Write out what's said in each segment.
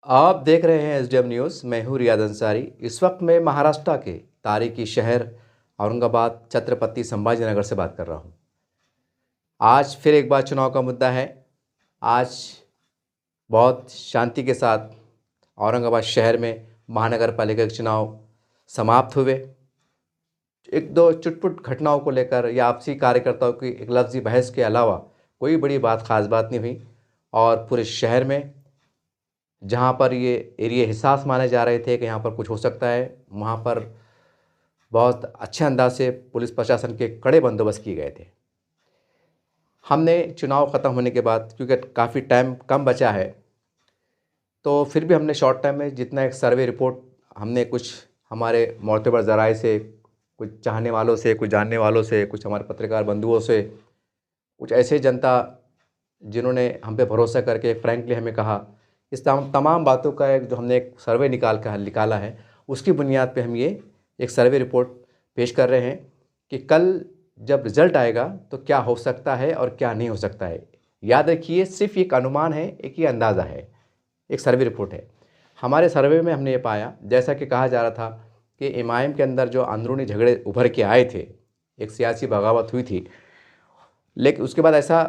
आप देख रहे हैं एसडीएम न्यूज़। मैं हूँ रियाद अंसारी। इस वक्त मैं महाराष्ट्र के तारीखी शहर औरंगाबाद छत्रपति संभाजी नगर से बात कर रहा हूँ। आज फिर एक बार चुनाव का मुद्दा है। आज बहुत शांति के साथ औरंगाबाद शहर में महानगर पालिका के चुनाव समाप्त हुए। एक दो चुटपुट घटनाओं को लेकर या आपसी कार्यकर्ताओं की एक लफ्ज़ी बहस के अलावा कोई बड़ी ख़ास बात नहीं हुई। और पूरे शहर में जहाँ पर ये एरिया हिसास माने जा रहे थे कि यहाँ पर कुछ हो सकता है, वहाँ पर बहुत अच्छे अंदाज से पुलिस प्रशासन के कड़े बंदोबस्त किए गए थे। हमने चुनाव ख़त्म होने के बाद, क्योंकि काफ़ी टाइम कम बचा है, तो फिर भी हमने शॉर्ट टाइम में जितना एक सर्वे रिपोर्ट हमने कुछ हमारे मोतबर ज़राए से, कुछ चाहने वालों से, कुछ जानने वालों से, कुछ हमारे पत्रकार बंधुओं से, कुछ ऐसे जनता जिन्होंने हम पे भरोसा करके फ्रैंकली हमें कहा, इस तमाम बातों का एक जो हमने एक सर्वे निकाला है, उसकी बुनियाद पे हम ये एक सर्वे रिपोर्ट पेश कर रहे हैं कि कल जब रिज़ल्ट आएगा तो क्या हो सकता है और क्या नहीं हो सकता है। याद रखिए, सिर्फ एक अनुमान है, एक ही अंदाज़ा है, एक सर्वे रिपोर्ट है। हमारे सर्वे में हमने ये पाया, जैसा कि कहा जा रहा था कि एमआईएम के अंदर जो अंदरूनी झगड़े उभर के आए थे, एक सियासी बगावत हुई थी, लेकिन उसके बाद ऐसा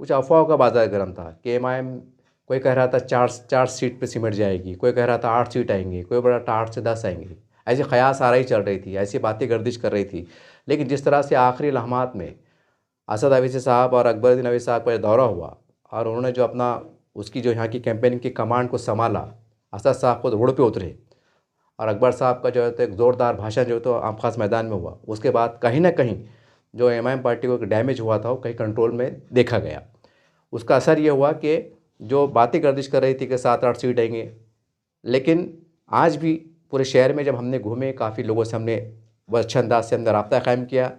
कुछ अफवाहों का बाजार गर्म था कि एमआईएम, कोई कह रहा था चार सीट पे सिमट जाएगी, कोई कह रहा था 8 सीट आएंगी, कोई बड़ा था 8 से 10 आएंगी। ऐसी ख़यास आ रही चल रही थी, ऐसी बातें गर्दिश कर रही थी। लेकिन जिस तरह से आखिरी लम्हात में असद अवीसी साहब और अकबरुद्दीन अवीसी साहब का दौरा हुआ और उन्होंने जो अपना उसकी जो यहाँ की कैंपेनिंग की कमांड को संभाला, असद साहब खुद रोड पे उतरे और अकबर साहब का जो है तो एक ज़ोरदार भाषण जो तो आम खास मैदान में हुआ। उसके बाद कहीं ना कहीं जो एमआईएम पार्टी को डैमेज हुआ था वो कहीं कंट्रोल में देखा गया। उसका असर ये हुआ कि जो बातें गर्दिश कर रही थी कि 7-8 सीट आएंगे, लेकिन आज भी पूरे शहर में जब हमने घूमे, काफ़ी लोगों से हमने वो अच्छे अंदाज से हमने रब्ता कायम किया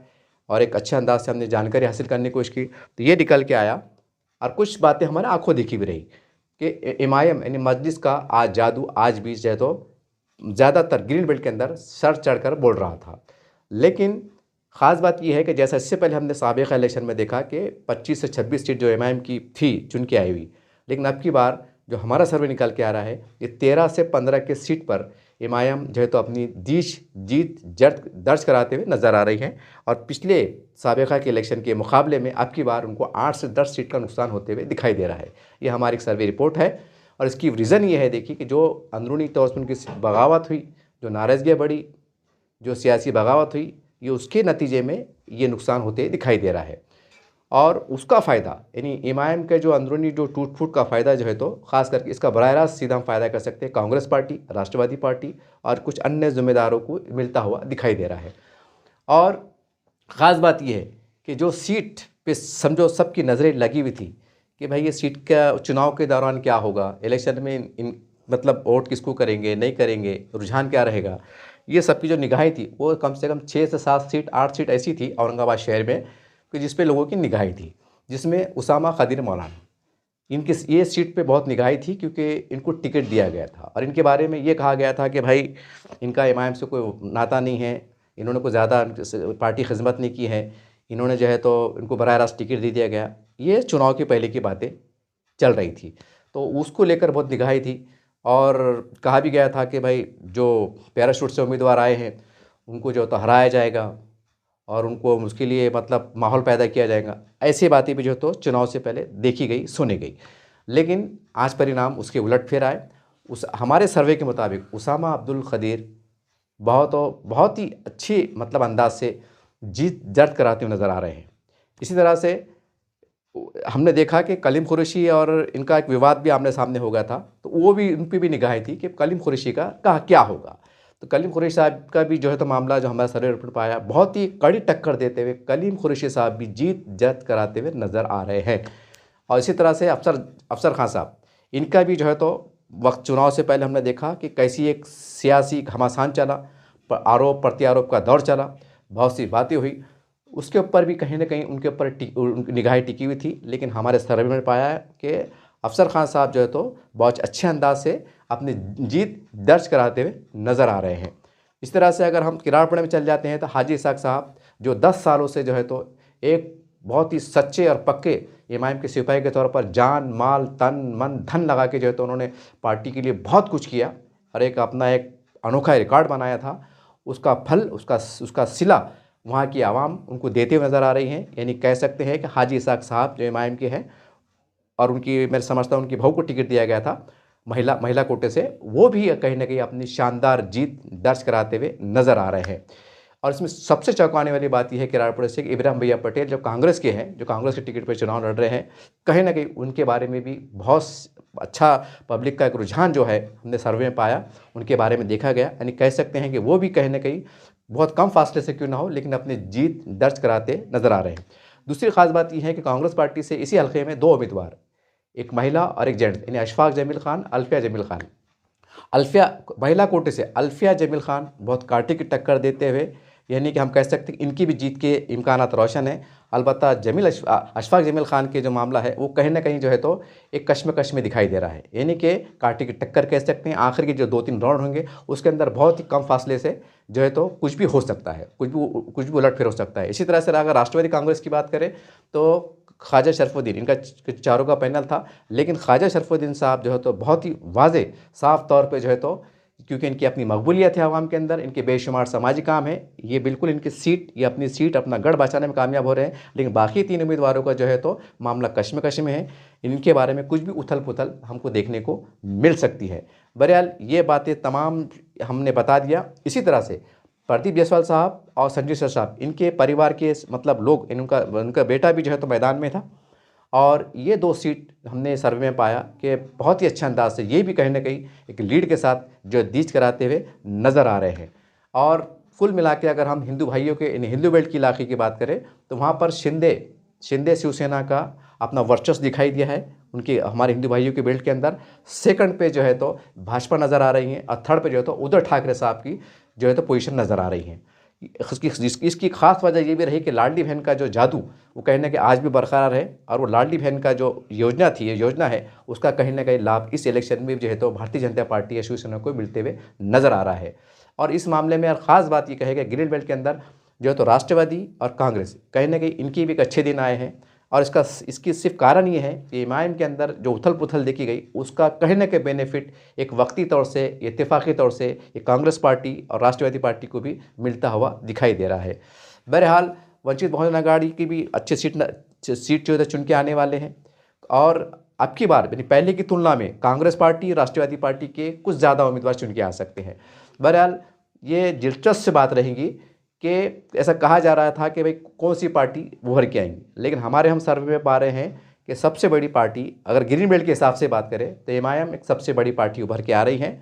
और एक अच्छे अंदाज से हमने जानकारी हासिल करने की कोशिश की, तो ये निकल के आया और कुछ बातें हमारे आंखों देखी भी रही कि एमआईएम यानी मजलिस का आज जादू आज भी जो है तो ज़्यादातर ग्रीन बेल्ट के अंदर सर चढ़कर बोल रहा था। लेकिन ख़ास बात यह है कि जैसा इससे पहले हमने साबिक़ा इलेक्शन में देखा कि 25 से 26 सीट जो एमआईएम की थी चुन के आई हुई, लेकिन अब की बार जो हमारा सर्वे निकल के आ रहा है, ये 13 से 15 के सीट पर एमआईएम जो है तो अपनी जीत दर्ज कराते हुए नज़र आ रही है। और पिछले साबिक़ा के इलेक्शन के मुकाबले में अब की बार उनको 8 से 10 सीट का नुकसान होते हुए दिखाई दे रहा है। ये हमारी एक सर्वे रिपोर्ट है और इसकी रीज़न ये है, देखिए, कि जो अंदरूनी तौर पर उनकी बगावत हुई, जो नाराज़गी बढ़ी, जो सियासी बगावत हुई, ये उसके नतीजे में ये नुकसान होते दिखाई दे रहा है। और उसका फ़ायदा यानी एमआईएम के जो अंदरूनी जो टूट फूट का फ़ायदा जो है तो ख़ास करके इसका बराह रास्त सीधा हम फ़ायदा कर सकते हैं कांग्रेस पार्टी, राष्ट्रवादी पार्टी और कुछ अन्य ज़िम्मेदारों को मिलता हुआ दिखाई दे रहा है। और ख़ास बात यह है कि जो सीट पे समझो सबकी नज़रें लगी हुई थी कि भाई ये सीट का चुनाव के दौरान क्या होगा, इलेक्शन में मतलब वोट किसको करेंगे, नहीं करेंगे, रुझान क्या रहेगा, ये सब की जो निगाहें थी वो कम से कम 6 से 7 सीट 8 सीट ऐसी थी औरंगाबाद शहर में कि जिस पे लोगों की निगाहें थी, जिसमें उसामा खदीर मौलाना, इनकी ये सीट पे बहुत निगाहें थी क्योंकि इनको टिकट दिया गया था और इनके बारे में ये कहा गया था कि भाई इनका एमआईएम से कोई नाता नहीं है, इन्होंने कोई ज़्यादा पार्टी खिदमत नहीं की है, इन्होंने जो है तो इनको बराह रास्त टिकट दे दिया गया। ये चुनाव के पहले की बातें चल रही थी, तो उसको लेकर बहुत निगाहें थी और कहा भी गया था कि भाई जो पैराशूट से उम्मीदवार आए हैं उनको जो तो हराया जाएगा और उनको उसके लिए मतलब माहौल पैदा किया जाएगा। ऐसी बातें भी जो तो चुनाव से पहले देखी गई, सुनी गई, लेकिन आज परिणाम उसके उलट फिर आए। उस हमारे सर्वे के मुताबिक उसामा अब्दुल खदीर बहुत ही अच्छी मतलब अंदाज से जीत दर्ज कराते हुए नज़र आ रहे हैं। इसी तरह से हमने देखा कि कलीम कुरैशी और इनका एक विवाद भी आमने सामने हो गया था, तो वो भी उन पर भी निगाहें थी कि कलीम कुरैशी का क्या होगा। तो कलीम कुरैशी साहब का भी जो है तो मामला जो हमारा सर्वे रिपोर्ट पाया, बहुत ही कड़ी टक्कर देते हुए कलीम कुरैशी साहब भी जीत दर्ज कराते हुए नज़र आ रहे हैं। और इसी तरह से अफसर खान साहब, इनका भी जो है तो वक्त चुनाव से पहले हमने देखा कि कैसी एक सियासी घमासान चला, आरोप प्रत्यारोप का दौर चला, बहुत सी बातें हुई, उसके ऊपर भी कहीं ना कहीं उनके ऊपर उनकी निगाहें टिकी हुई थी। लेकिन हमारे सर्वे में पाया है कि अफसर खान साहब जो है तो बहुत अच्छे अंदाज से अपनी जीत दर्ज कराते हुए नज़र आ रहे हैं। इस तरह से अगर हम किराड़पड़े में चल जाते हैं तो हाजी इसाक साहब जो 10 सालों से जो है तो एक बहुत ही सच्चे और पक्के एमआईएम के सिपाही के तौर पर जान माल तन मन धन लगा के जो है तो उन्होंने पार्टी के लिए बहुत कुछ किया और एक अपना एक अनोखा रिकॉर्ड बनाया था। उसका फल, उसका सिला वहाँ की आवाम उनको देते हुए नज़र आ रही हैं। यानी कह सकते हैं कि हाजी इसाक साहब जो एमआईएम के हैं और उनकी, मैं समझता हूँ उनकी बहू को टिकट दिया गया था महिला कोटे से, वो भी कहीं ना कहीं अपनी शानदार जीत दर्ज कराते हुए नज़र आ रहे हैं। और इसमें सबसे चौंकाने वाली बात यह है कि रायपुर से इब्राहिम भैया पटेल जो कांग्रेस के हैं, जो कांग्रेस के टिकट पर चुनाव लड़ रहे हैं, कहीं ना कहीं उनके बारे में भी बहुत अच्छा पब्लिक का एक रुझान जो है हमने सर्वे में पाया, उनके बारे में देखा गया। यानी कह सकते हैं कि वो भी कहीं ना कहीं बहुत कम फासले से क्यों ना हो लेकिन अपनी जीत दर्ज कराते नज़र आ रहे हैं। दूसरी खास बात यह है कि कांग्रेस पार्टी से इसी हल्के में 2 उम्मीदवार, एक महिला और एक जेंट्स, यानी अशफाक जमील खान, अल्फिया जमील खान। अल्फिया महिला कोटे से अल्फिया जमील खान बहुत कांटे की टक्कर देते हुए, यानी कि हम कह सकते हैं कि इनकी भी जीत के इम्कानात रोशन है। अलबत्ता अशफाक जमील खान के जो मामला है वो कहीं ना कहीं जो है तो एक कश्मकश में दिखाई दे रहा है। यानी कि कांटे की टक्कर कह सकते हैं। आखिर के जो 2-3 राउंड होंगे उसके अंदर बहुत ही कम फासले से जो है तो कुछ भी हो सकता है, कुछ भी उलट फिर हो सकता है। इसी तरह से अगर राष्ट्रवादी कांग्रेस की बात करें तो ख्वाजा शरफुद्दीन, इनका चारों का पैनल था, लेकिन ख्वाजा शरफुद्दीन साहब जो है तो बहुत ही वाज़े साफ तौर पे जो है तो, क्योंकि इनकी अपनी मकबूलियत है आवाम के अंदर, इनके बेशुमार समाजी काम है, ये बिल्कुल इनकी सीट, ये अपनी सीट अपना गढ़ बचाने में कामयाब हो रहे हैं। लेकिन बाकी 3 उम्मीदवारों का जो है तो मामला कश्मकश में है। इनके बारे में कुछ भी उथल पुथल हमको देखने को मिल सकती है। बहरहाल ये बातें तमाम हमने बता दिया। इसी तरह से प्रदीप जायसवाल साहब और संजय सर साहब, इनके परिवार के मतलब लोग, उनका बेटा भी जो है तो मैदान में था और ये 2 सीट हमने सर्वे में पाया कि बहुत ही अच्छे अंदाज से ये भी कहीं ना कहीं एक लीड के साथ जो दीज कराते हुए नज़र आ रहे हैं। और कुल मिला के अगर हम हिंदू भाइयों के, हिंदू बेल्ट के इलाके की बात करें तो वहाँ पर शिंदे शिवसेना का अपना वर्चस्व दिखाई दिया है उनके, हमारे हिंदू भाइयों के बेल्ट के अंदर। सेकंड पे जो है तो भाजपा नज़र आ रही है और थर्ड पे जो है तो उद्धव ठाकरे साहब की जो है तो पोजीशन नज़र आ रही है। इसकी खास वजह ये भी रही कि लाडली बहन का जो जादू वो कहीं ना कहीं आज भी बरकरार है और वो लाडली बहन का जो योजना थी, ये योजना है, उसका कहीं ना कहीं लाभ इस इलेक्शन में जो है तो भारतीय जनता पार्टी या शिवसेना को मिलते हुए नज़र आ रहा है। और इस मामले में ख़ास बात ये कहेगा ग्रीन बेल्ट के अंदर जो है तो राष्ट्रवादी और कांग्रेस कहीं ना कहीं इनकी भी एक अच्छे दिन आए हैं। और इसकी सिर्फ कारण ये है कि एमआईएम के अंदर जो उथल पुथल देखी गई उसका कहीं ना कहीं बेनिफिट एक वक्ती तौर से, इत्तेफाकी तौर से ये कांग्रेस पार्टी और राष्ट्रवादी पार्टी को भी मिलता हुआ दिखाई दे रहा है। बहरहाल वंचित बहुजन अघाड़ी की भी अच्छे सीट जो है चुन के आने वाले हैं और अब की बार यानी पहले की तुलना में कांग्रेस पार्टी, राष्ट्रवादी पार्टी के कुछ ज़्यादा उम्मीदवार चुन के आ सकते हैं। बहरहाल ये दिलचस्प बात रहेगी कि ऐसा कहा जा रहा था कि भाई कौन सी पार्टी उभर के आएंगी, लेकिन हमारे हम सर्वे में पा रहे हैं कि सबसे बड़ी पार्टी अगर ग्रीन बेल्ट के हिसाब से बात करें तो एमआईएम एक सबसे बड़ी पार्टी उभर के आ रही है।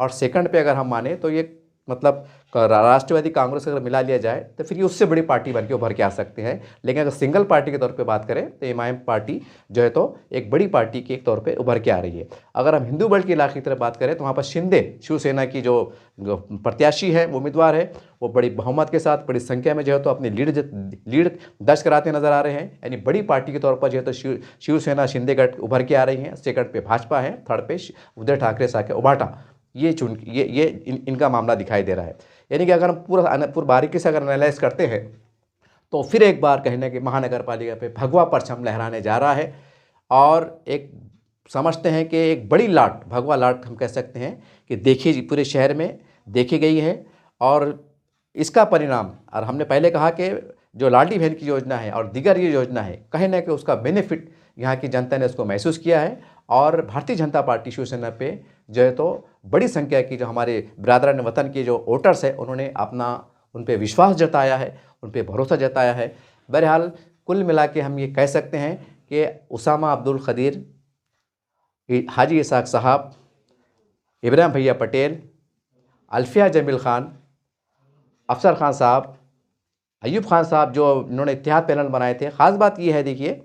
और सेकंड पे अगर हम माने तो ये मतलब राष्ट्रवादी कांग्रेस अगर मिला लिया जाए तो फिर ये उससे बड़ी पार्टी बन के उभर के आ सकते हैं। लेकिन अगर सिंगल पार्टी के तौर पे बात करें तो एमआईएम पार्टी जो है तो एक बड़ी पार्टी के एक तौर पे उभर के आ रही है। अगर हम हिंदू बेल्ट के इलाके की तरफ बात करें तो वहाँ पर शिंदे शिवसेना की जो प्रत्याशी है, वो उम्मीदवार है, वो बड़ी बहुमत के साथ बड़ी संख्या में जो है तो अपनी लीड दर्ज कराते नजर आ रहे हैं। यानी बड़ी पार्टी के तौर पर जो है तो शिवसेना शिंदे गठ उभर के आ रही हैं। सेकंड पे भाजपा है, थर्ड पे उद्धव ठाकरे साहब के उबाटा, इनका मामला दिखाई दे रहा है। यानी कि अगर हम पूरा बारीकी से अगर एनालाइज करते हैं तो फिर एक बार कहने कि महानगर पालिका पे भगवा परचम लहराने जा रहा है और एक समझते हैं कि एक बड़ी लाट, भगवा लाट हम कह सकते हैं कि देखी पूरे शहर में देखी गई है। और इसका परिणाम, और हमने पहले कहा कि जो लाडली बहन की योजना है और दीगर ये योजना है, कहीं ना कहीं उसका बेनिफिट यहाँ की जनता ने उसको महसूस किया है। और भारतीय जनता पार्टी शिवसेना पे जो है तो बड़ी संख्या की जो हमारे बिरादरान वतन के जो वोटर्स हैं उन्होंने अपना उन पे विश्वास जताया है, उन पे भरोसा जताया है। बहरहाल कुल मिला के हम ये कह सकते हैं कि उसामा अब्दुल खदीर, हाजी इसाक साहब, इब्राहिम भैया पटेल, अल्फिया जमील खान, अफसर खान साहब, अयूब खान साहब जो इन्होंने इत्तेहाद पैनल बनाए थे, ख़ास बात ये है देखिए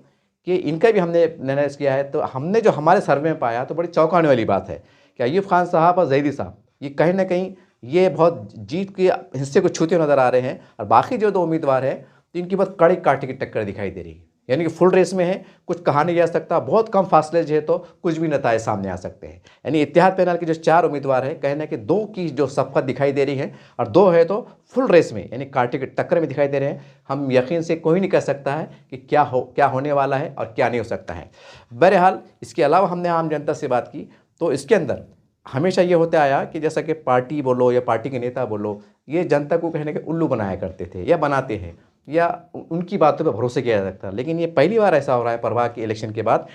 कि इनका भी हमने एनालाइज किया है तो हमने जो हमारे सर्वे में पाया तो बड़ी चौंकाने वाली बात है कि अयूब खान साहब और जैदी साहब ये कहीं ना कहीं ये बहुत जीत के हिस्से को छूते नज़र आ रहे हैं। और बाकी जो 2 उम्मीदवार हैं तो इनकी बहुत कड़ी काटे की टक्कर दिखाई दे रही है। यानी कि फुल रेस में है, कुछ कहा नहीं जा सकता, बहुत कम फासले जो है तो कुछ भी नतीजे सामने आ सकते हैं। यानी इत्तेहाद पैनल के जो 4 उम्मीदवार हैं, कहना कि 2 की जो सफकत दिखाई दे रही है और 2 है तो फुल रेस में यानी कांटे के टक्कर में दिखाई दे रहे हैं। हम यकीन से कोई नहीं कह सकता है कि क्या होने वाला है और क्या नहीं हो सकता है। बहरहाल इसके अलावा हमने आम जनता से बात की तो इसके अंदर हमेशा ये होता आया कि जैसा कि पार्टी बोलो या पार्टी के नेता बोलो, ये जनता को कहने के उल्लू बनाया करते थे या बनाते हैं, या उनकी बातों पर भरोसे किया जा सकता है। लेकिन ये पहली बार ऐसा हो रहा है परवाह के इलेक्शन के बाद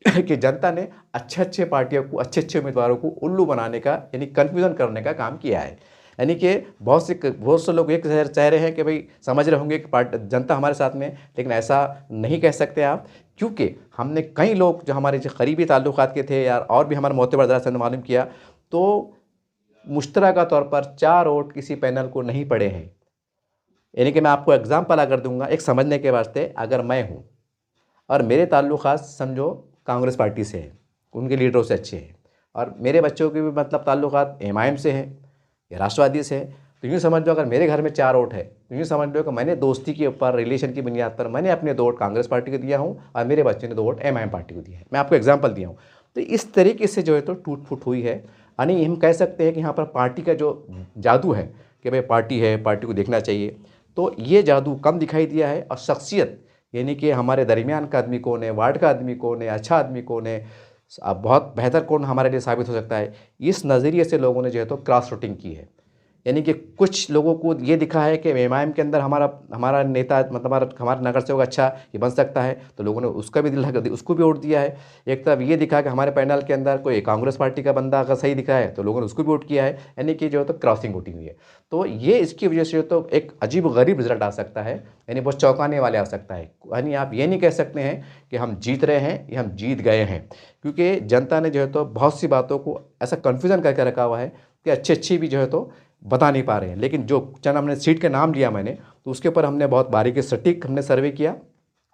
कि जनता ने अच्छे पार्टियों को, अच्छे उम्मीदवारों को उल्लू बनाने का यानी कन्फ्यूज़न करने का काम किया है। यानी कि बहुत से लोग एक चाह रहे हैं कि भाई समझ रहे होंगे कि जनता हमारे साथ में, लेकिन ऐसा नहीं कह सकते आप, क्योंकि हमने कई लोग जो हमारे जो करीबी ताल्लुकात के थे या और भी हमारे मोतबर दराज से मालूम किया तो मुश्तरका तौर पर 4 वोट किसी पैनल को नहीं पड़े हैं। यानी कि मैं आपको एग्जाम्पल अगर दूंगा एक समझने के वास्ते, अगर मैं हूँ और मेरे ताल्लुकात समझो कांग्रेस पार्टी से हैं, उनके लीडरों से अच्छे हैं, और मेरे बच्चों के भी मतलब ताल्लुकात एमआईएम से हैं या राष्ट्रवादी से हैं, तो यूँ समझ लो अगर मेरे घर में 4 वोट है तो यूँ समझ लो कि मैंने दोस्ती के ऊपर, रिलेशन की बुनियाद पर मैंने अपने 2 वोट कांग्रेस पार्टी को दिया हूँ और मेरे बच्चे ने 2 वोट एमआईएम पार्टी को दिया है। मैं आपको एग्जाम्पल दिया हूँ। तो इस तरीके से जो है तो टूट फूट हुई है। यानी हम कह सकते हैं कि यहाँ पर पार्टी का जो जादू है कि भाई पार्टी है, पार्टी को देखना चाहिए, तो ये जादू कम दिखाई दिया है। और शख्सियत यानी कि हमारे दरमियान का आदमी कौन है, वार्ड का आदमी कौन है, अच्छा आदमी कौन है, अब बहुत बेहतर कौन हमारे लिए साबित हो सकता है, इस नज़रिए से लोगों ने जो है तो क्रॉस वोटिंग की है। यानी कि कुछ लोगों को ये दिखा है कि एमआईएम के अंदर हमारा नेता मतलब हमारा नगर सेवक अच्छा ये बन सकता है, तो लोगों ने उसका भी उसको भी वोट दिया है। एक तरफ ये दिखा कि हमारे पैनल के अंदर कोई कांग्रेस पार्टी का बंदा अगर सही दिखा है तो लोगों ने उसको भी वोट किया है। यानी कि जो है तो क्रॉसिंग वोटिंग हुई है। तो ये इसकी वजह से तो एक अजीब गरीब रिजल्ट आ सकता है, यानी बहुत चौंकाने वाले आ सकता है। यानी आप ये नहीं कह सकते हैं कि हम जीत रहे हैं या हम जीत गए हैं, क्योंकि जनता ने जो है तो बहुत सी बातों को ऐसा कन्फ्यूज़न करके रखा हुआ है कि अच्छी भी जो है तो बता नहीं पा रहे हैं। लेकिन जो चंद हमने सीट के नाम लिया मैंने, तो उसके ऊपर हमने बहुत बारीकी सटीक हमने सर्वे किया,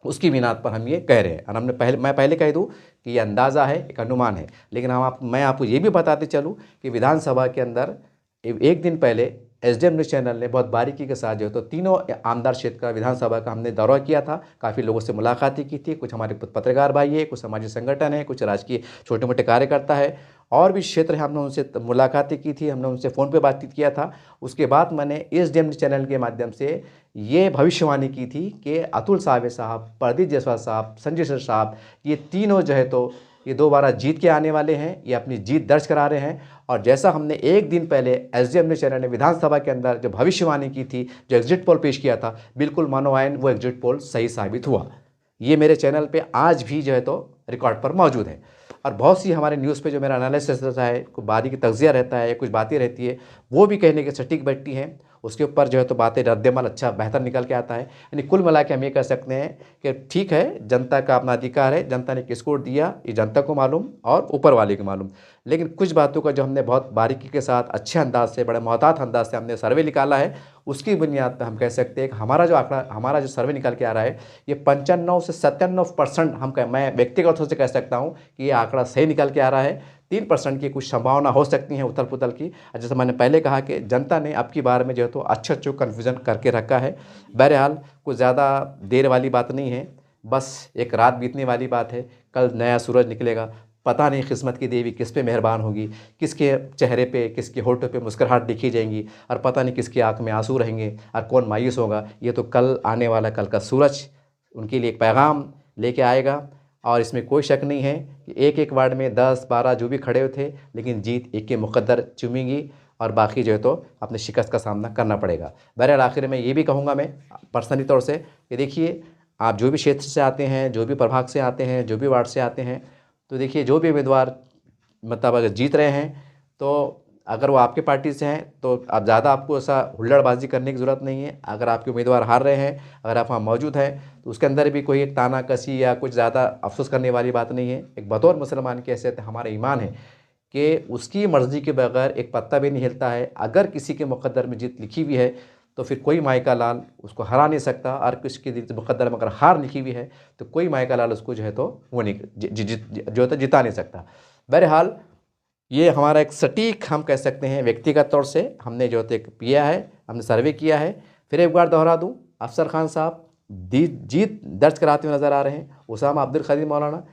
उसकी बिनाद पर हम ये कह रहे हैं। और मैं पहले कह दूं कि ये अंदाज़ा है, एक अनुमान है, लेकिन मैं आपको ये भी बताते चलूँ कि विधानसभा के अंदर एक दिन पहले एसडीएम न्यूज़ चैनल ने बहुत बारीकी के साथ जो तो तीनों आमदार क्षेत्र का विधानसभा का हमने दौरा किया था, काफ़ी लोगों से मुलाकातें की थी, कुछ हमारे पत्रकार भाई है, कुछ सामाजिक संगठन है, कुछ राजकीय छोटे मोटे कार्यकर्ता है, और भी क्षेत्र है, हमने उनसे मुलाकातें की थी, हमने उनसे फ़ोन पे बातचीत किया था। उसके बाद मैंने एसडीएम चैनल के माध्यम से ये भविष्यवाणी की थी कि अतुल सावे साहब, प्रदीप जायसवाल साहब, संजय सर साहब, ये तीनों जो है तो ये दोबारा जीत के आने वाले हैं, ये अपनी जीत दर्ज करा रहे हैं। और जैसा हमने एक दिन पहले एसडीएम चैनल ने विधानसभा के अंदर जो भविष्यवाणी की थी, जो एग्जिट पोल पेश किया था, बिल्कुल मानो आयन वो एग्जिट पोल सही साबित हुआ। ये मेरे चैनल पे आज भी जो है तो रिकॉर्ड पर मौजूद है। और बहुत सी हमारे न्यूज़ पे जो मेरा एनालिसिस रहता है, कुछ बारी की तज्जिया रहता है, कुछ बातें रहती है, वो भी कहने के सटीक बैठती हैं, उसके ऊपर जो है तो बातें रद्दमल अच्छा बेहतर निकल के आता है। यानी कुल मिला के हम ये कह सकते हैं कि ठीक है, जनता का अपना अधिकार है, जनता ने किसको दिया ये जनता को मालूम और ऊपर वाले को मालूम। लेकिन कुछ बातों का जो हमने बहुत बारीकी के साथ, अच्छे अंदाज से, बड़े मोहतात अंदाज से हमने सर्वे निकाला है, उसकी बुनियाद पर हम कह सकते हैं कि हमारा जो सर्वे निकल के आ रहा है, ये 95 से 97% मैं व्यक्तिगत रूप से कह सकता हूँ कि ये आंकड़ा सही निकल के आ रहा है। 3% की कुछ संभावना हो सकती है उथल पुथल की। जैसे मैंने पहले कहा कि जनता ने अब की बार में जो है तो अच्छा कन्फ्यूज़न करके रखा है। बहरहाल कुछ ज़्यादा देर वाली बात नहीं है, बस एक रात बीतने वाली बात है। कल नया सूरज निकलेगा, पता नहीं किस्मत की देवी किस पे मेहरबान होगी, किसके चेहरे पे, किसके होठों पे मुस्कुराहट दिखी जाएंगी, और पता नहीं किसकी आंख में आंसू रहेंगे और कौन मायूस होगा। ये तो कल आने वाला, कल का सूरज उनके लिए एक पैगाम लेके आएगा। और इसमें कोई शक नहीं है कि एक एक वार्ड में 10-12 जो भी खड़े हुए थे, लेकिन जीत एक के मुकद्दर चुमेंगी और बाकी जो है तो अपने शिकस्त का सामना करना पड़ेगा। बहरहाल आखिर में ये भी कहूँगा मैं पर्सनली तौर से कि देखिए, आप जो भी क्षेत्र से आते हैं, जो भी प्रभाग से आते हैं, जो भी वार्ड से आते हैं, तो देखिए जो भी उम्मीदवार मतलब अगर जीत रहे हैं, तो अगर वो आपके पार्टी से हैं तो अब ज़्यादा आपको ऐसा हुल्लड़बाजी करने की ज़रूरत नहीं है। अगर आपके उम्मीदवार हार रहे हैं, अगर आप वहाँ मौजूद हैं, तो उसके अंदर भी कोई एक ताना कसी या कुछ ज़्यादा अफसोस करने वाली बात नहीं है। एक बतौर मुसलमान की हैसियत हमारा ईमान है कि उसकी मर्ज़ी के बगैर एक पत्ता भी नहीं हिलता है। अगर किसी के मुक़द्दर में जीत लिखी हुई है तो फिर कोई माई का लाल उसको हरा नहीं सकता, और किसकी मुक़द्दर में अगर हार लिखी हुई है तो कोई माई का लाल उसको जो है तो वो नहीं जो है तो जिता नहीं सकता। बहरहाल ये हमारा एक सटीक हम कह सकते हैं व्यक्तिगत तौर से हमने जो है किया है, हमने सर्वे किया है। फिर एक बार दोहरा दूँ, अफसर खान साहब जीत दर्ज कराते हुए नज़र आ रहे हैं। उसामा अब्दुल खलील मौलाना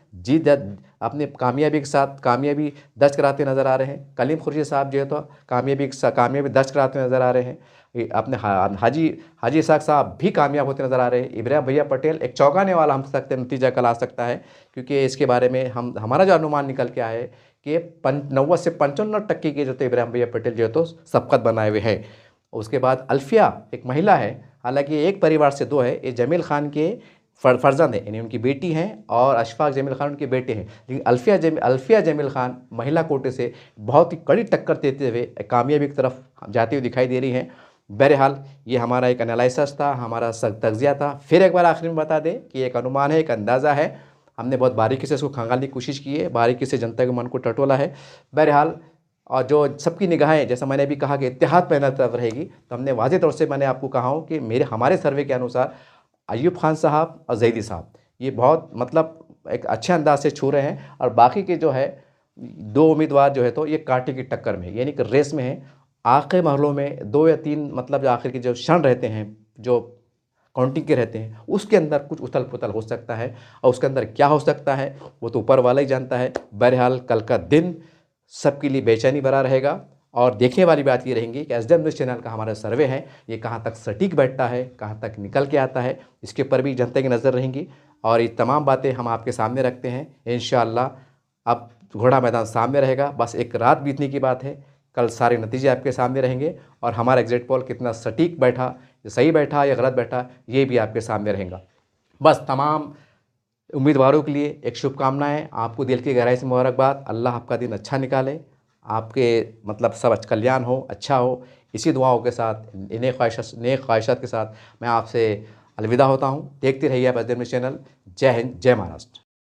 अपने कामयाबी के साथ कामयाबी दर्ज कराते नज़र आ रहे हैं। कलीम खुर्शीद साहब जो है तो कामयाबी दर्ज कराते हुए नज़र आ रहे हैं। अपने हाजी इसाक साहब भी कामयाब होते नज़र आ रहे हैं। इब्राहिम भैया पटेल एक चौंकाने वाला हम सकते नतीजा कल आ सकता है, क्योंकि इसके बारे में हमारा जो अनुमान निकल के आया है कि 90 से 95% के जो तो इब्राहिम भैया पटेल जो है तो सबकत बनाए हुए हैं। उसके बाद अल्फिया एक महिला है, हालांकि एक परिवार से दो है, ये जमील खान के फर्जंद है, यानी उनकी बेटी हैं और अशफाक जमील खान उनके बेटे हैं। लेकिन अल्फिया जमील खान महिला कोटे से बहुत ही कड़ी टक्कर देते हुए कामयाबी की तरफ जाती हुई दिखाई दे रही हैं। बहरहाल ये हमारा एक एनालिसिस था, हमारा तज्जिया था। फिर एक बार आखिर में बता दें कि एक अनुमान है, एक अंदाज़ा है, हमने बहुत बारीकी से इसको खंगालने की कोशिश की है, बारीकी से जनता के मन को टटोला है। बहरहाल और जो सबकी निगाहें, जैसा मैंने अभी कहा कि इत्तेहाद पैनल तरफ रहेगी, तो हमने वाज़ेह तौर से मैंने आपको कहा हूँ कि हमारे सर्वे के अनुसार अयूब खान साहब और जैदी साहब ये बहुत मतलब एक अच्छे अंदाज से छू रहे हैं, और बाकी के जो है दो उम्मीदवार जो है तो ये कांटे की टक्कर में, यानी कि रेस में है। आखिरी महलों में 2 या 3 मतलब जो आखिर के जो क्षण रहते हैं, जो काउंटिंग के रहते हैं, उसके अंदर कुछ उथल पुथल हो सकता है, और उसके अंदर क्या हो सकता है वो तो ऊपर वाला ही जानता है। बहरहाल कल का दिन सबके लिए बेचैनी भरा रहेगा, और देखने वाली बात ये रहेंगी कि एसडीएम न्यूज़ चैनल का हमारा सर्वे है ये कहाँ तक सटीक बैठता है, कहाँ तक निकल के आता है, इसके ऊपर भी जनता की नज़र रहेंगी। और ये तमाम बातें हम आपके सामने रखते हैं इंशाअल्लाह। अब घोड़ा मैदान सामने रहेगा, बस एक रात बीतने की बात है। कल सारे नतीजे आपके सामने रहेंगे, और हमारा एग्जिट पोल कितना सटीक बैठा, सही बैठा या गलत बैठा, ये भी आपके सामने रहेगा। बस तमाम उम्मीदवारों के लिए एक शुभकामनाएं, आपको दिल की गहराई से मुबारकबाद। अल्लाह आपका दिन अच्छा निकाले, आपके मतलब सब कल्याण हो, अच्छा हो। इसी दुआओं के साथ, नेक ख्वाहिशात के साथ मैं आपसे अलविदा होता हूँ। देखते रहिए आप एसडीएम न्यूज़ चैनल। जय हिंद, जय महाराष्ट्र।